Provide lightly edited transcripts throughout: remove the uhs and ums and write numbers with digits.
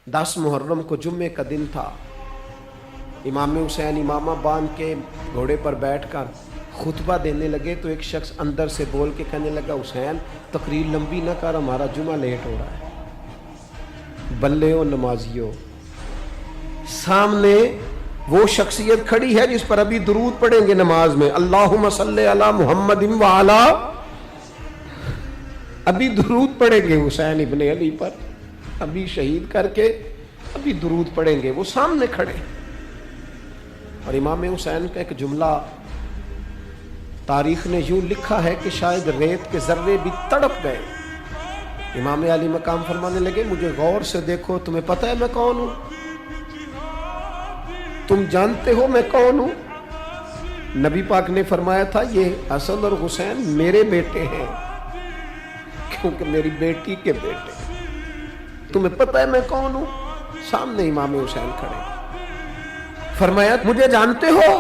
10 मुहर्रम को जुम्मे का दिन था। इमाम हुसैन इमामा बांध के घोड़े पर बैठकर खुतबा देने लगे तो एक शख्स अंदर से बोल के कहने लगा, हुसैन तकरीर लंबी ना कर, हमारा जुमा लेट हो रहा है। बल्ले ओ नमाजियों, सामने वो शख्सियत खड़ी है जिस पर अभी दुरूद पढ़ेंगे नमाज में, अल्लाहुम्मा सल्ले अला मुहम्मदिन व अला, अभी दुरूद पढ़ेंगे हुसैन इब्ने अली पर, अभी शहीद करके अभी दुरूद पढ़ेंगे, वो सामने खड़े। और इमाम हुसैन का एक जुमला तारीख ने यूं लिखा है कि शायद रेत के जर्रे भी तड़प गए। इमाम अली मकाम फरमाने लगे, मुझे गौर से देखो, तुम्हें पता है मैं कौन हूं? तुम जानते हो मैं कौन हूं? नबी पाक ने फरमाया था, ये हसन और हुसैन मेरे बेटे हैं, क्योंकि मेरी बेटी के बेटे। तुम्हें पता है मैं कौन हूं? सामने इमाम हुसैन खड़े। फरमाया, मुझे जानते हो?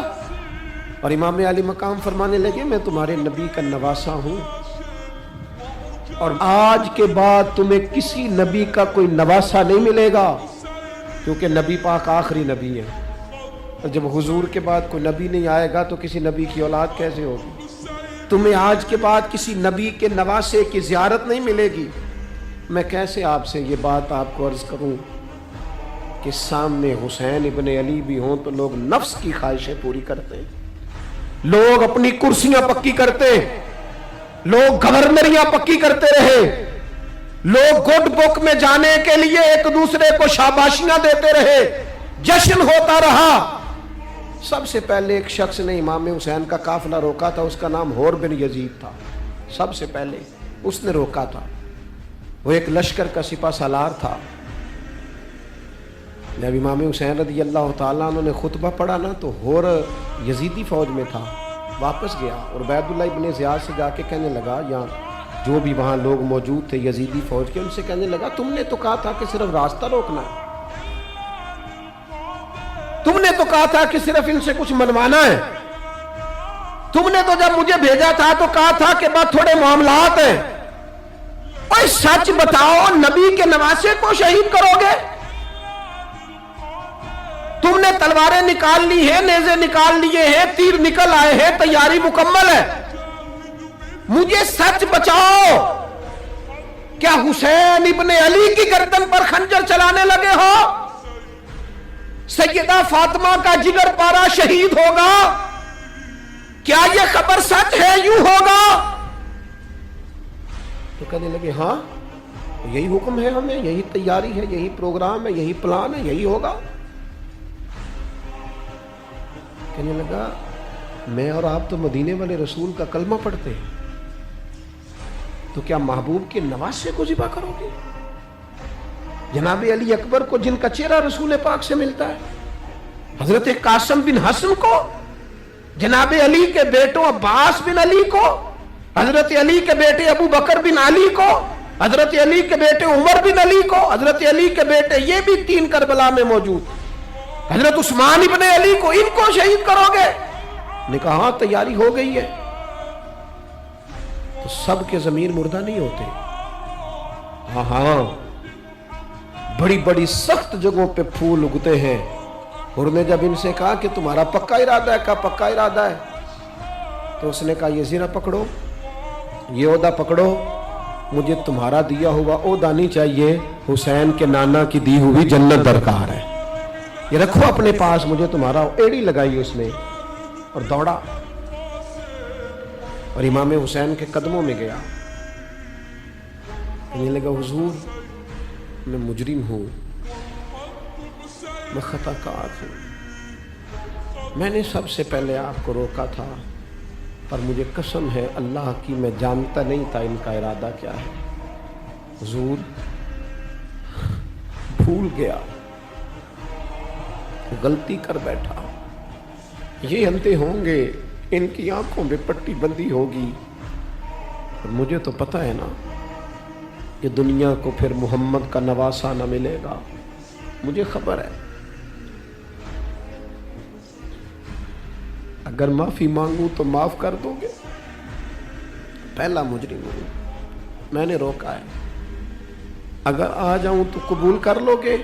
और इमाम अली मकाम फरमाने लगे, मैं तुम्हारे नबी का नवासा हूं और आज के बाद तुम्हें किसी नबी का कोई नवासा नहीं मिलेगा, क्योंकि नबी पाक आखिरी नबी है। और जब हुजूर के बाद कोई नबी नहीं आएगा तो किसी नबी की औलाद कैसे होगी? तुम्हें आज के बाद किसी नबी के नवासे की ज़ियारत नहीं मिलेगी। मैं कैसे आपसे ये बात आपको अर्ज करूं कि सामने हुसैन इब्ने अली भी हों तो लोग नफ्स की ख्वाहिशें पूरी करते हैं, लोग अपनी कुर्सियां पक्की करते, लोग गवर्नरियां पक्की करते रहे, लोग गुड बुक में जाने के लिए एक दूसरे को शाबाशियां देते रहे, जश्न होता रहा। सबसे पहले एक शख्स ने इमाम हुसैन का काफिला रोका था, उसका नाम होर बिन यजीद था। सबसे पहले उसने रोका था। वो एक लश्कर का सिपा सालार था। जब इमाम हुसैन रज़ी अल्लाह ताला अन्हु ने खुतबा पढ़ा ना, तो होर यजीदी फौज में था, वापस गया और उबैदुल्लाह इब्ने ज़ियाद से जाके कहने लगा, यहाँ जो भी वहाँ लोग मौजूद थे यजीदी फौज के, उनसे कहने लगा, तुमने तो कहा था कि सिर्फ रास्ता रोकना है, तुमने तो कहा था कि सिर्फ इनसे कुछ मनवाना है, तुमने तो जब मुझे भेजा था तो कहा था कि बस थोड़े मामलात हैं। और सच बताओ, नबी के नवासे को शहीद करोगे? तुमने तलवारें निकाल ली है, नेज़े निकाल लिए हैं, तीर निकल आए हैं, तैयारी मुकम्मल है, मुझे सच बचाओ, क्या हुसैन इब्ने अली की गर्दन पर खंजर चलाने लगे हो? सैयदा फातिमा का जिगर पारा शहीद होगा, क्या यह खबर सच है? यूं होगा? तो कहने लगे, हाँ यही हुक्म है हमें, यही तैयारी है, यही प्रोग्राम है, यही प्लान है, यही होगा। कहने लगा, मैं और आप तो मदीने वाले रसूल का कलमा पढ़ते हैं, तो क्या महबूब के नवासे को ज़िबा करोगे? जनाब अली अकबर को, जिनका चेहरा रसूल पाक से मिलता है, हजरत कासिम बिन हसन को, जनाब अली के बेटों अब्बास बिन अली को, हजरत अली के बेटे अबू बकर बिन अली को, हजरत अली के बेटे उमर बिन अली को, हजरत अली के बेटे ये भी 3 करबला में मौजूद, हजरत उस्मान इब्ने अली को, इनको शहीद करोगे? ने कहा, हाँ तैयारी हो गई है। तो सबके जमीर मुर्दा नहीं होते, हाँ हाँ, बड़ी बड़ी सख्त जगहों पे फूल उगते हैं। और ने जब इनसे कहा कि तुम्हारा पक्का इरादा है, का पक्का इरादा है, तो उसने कहा, ये ज़रा पकड़ो, ये ओहदा पकड़ो, मुझे तुम्हारा दिया हुआ ओहदा नहीं चाहिए, हुसैन के नाना की दी हुई जन्नत दरकार है, ये रखो अपने पास, मुझे तुम्हारा। एड़ी लगाई उसने और दौड़ा और इमाम हुसैन के कदमों में गया। कहने लगा, हुजूर मैं मुजरिम हूँ, मैं खताकार हूँ, मैंने सबसे पहले आपको रोका था, पर मुझे कसम है अल्लाह की, मैं जानता नहीं था इनका इरादा क्या है। हुजूर भूल गया, गलती कर बैठा, ये अंधे होंगे, इनकी आंखों में पट्टी बंदी होगी, और मुझे तो पता है ना कि दुनिया को फिर मोहम्मद का नवासा न मिलेगा, मुझे खबर है। अगर माफी मांगू तो माफ कर दोगे? पहला मुजरिम हूं, मैंने रोका है, अगर आ जाऊं तो कबूल कर लोगे?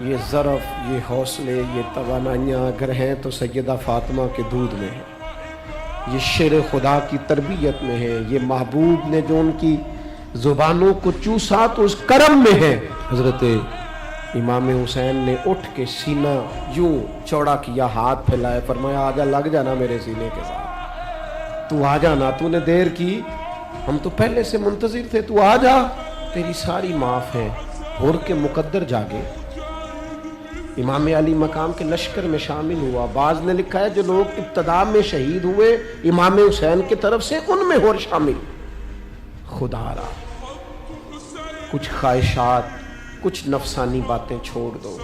یہ ظرف، یہ حوصلے، یہ توانائیاں اگر ہیں تو سیدہ فاطمہ کے دودھ میں ہیں، یہ شیر خدا کی تربیت میں ہے، یہ محبوب نے جو ان کی زبانوں کو چوسا تو اس کرم میں ہے۔ حضرت امام حسین نے اٹھ کے سینہ یوں چوڑا کیا، ہاتھ پھیلائے، فرمایا آجا، لگ جانا میرے سینے کے ساتھ، تو آ جانا، تو نے دیر کی، ہم تو پہلے سے منتظر تھے، تو آ جا، تیری ساری معاف ہے۔ ہور کے مقدر جاگے، امام علی مقام کے لشکر میں شامل ہوا۔ بعض نے لکھا ہے جو لوگ ابتدا میں شہید ہوئے امام حسین کی طرف سے، ان میں ہور شامل۔ خدا را کچھ خواہشات، کچھ نفسانی باتیں چھوڑ دو،